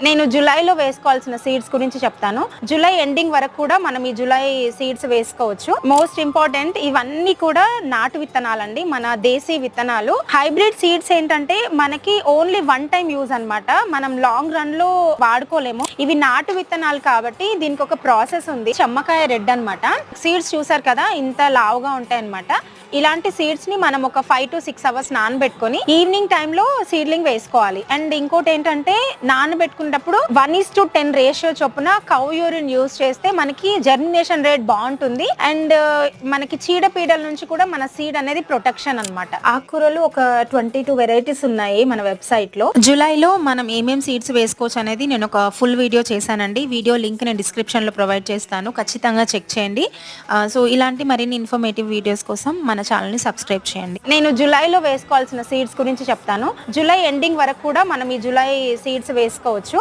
నేను జూలైలో వేసుకోవాల్సిన సీడ్స్ గురించి చెప్తాను. జూలై ఎండింగ్ వరకు కూడా మనం ఈ జూలై సీడ్స్ వేసుకోవచ్చు. మోస్ట్ ఇంపార్టెంట్ ఇవన్నీ కూడా నాటు విత్తనాలండి, మన దేశీ విత్తనాలు. హైబ్రిడ్ సీడ్స్ ఏంటంటే మనకి ఓన్లీ వన్ టైం యూజ్ అన్నమాట, మనం లాంగ్ రన్ లో వాడుకోలేము. ఇవి నాటు విత్తనాలు కాబట్టి దీనికి ఒక ప్రాసెస్ ఉంది. చెమ్మకాయ రెడ్ అన్నమాట. సీడ్స్ చూసారు కదా, ఇంత లావుగా ఉంటాయి అన్నమాట. ఇలాంటి సీడ్స్ ని మనం ఒక 5 to 6 అవర్స్ నానబెట్టుకొని ఈవినింగ్ టైంలో సీడ్లింగ్ వేసుకోవాలి. అండ్ ఇంకోటి ఏంటంటే నానబెట్టుకునేటప్పుడు 1:10 రేషియో చొప్పున కౌ యూరిన్ యూజ్ చేస్తే మనకి జర్మినేషన్ రేట్ బాగుంటుంది. అండ్ మనకి చీడపీడల నుంచి కూడా మన సీడ్ అనేది ప్రొటెక్షన్ అన్నమాట. ఆకుకూరలు ఒక 22 వెరైటీస్ ఉన్నాయి మన వెబ్సైట్ లో. జూలైలో మనం ఏమేం సీడ్స్ వేసుకోవచ్చు అనేది నేను ఒక ఫుల్ వీడియో చేశానండి. వీడియో లింక్ నేను డిస్క్రిప్షన్ లో ప్రొవైడ్ చేస్తాను, ఖచ్చితంగా చెక్ చేయండి. సో ఇలాంటి మరిన్ని ఇన్ఫర్మేటివ్ వీడియోస్ కోసం మన ఛానల్ ని సబ్స్క్రైబ్ చేయండి. నేను జూలైలో వేసుకోవాల్సిన సీడ్స్ గురించి చెప్తాను. జూలై ఎండింగ్ వరకు కూడా మనం ఈ జూలై సీడ్స్ వేసుకోవచ్చు.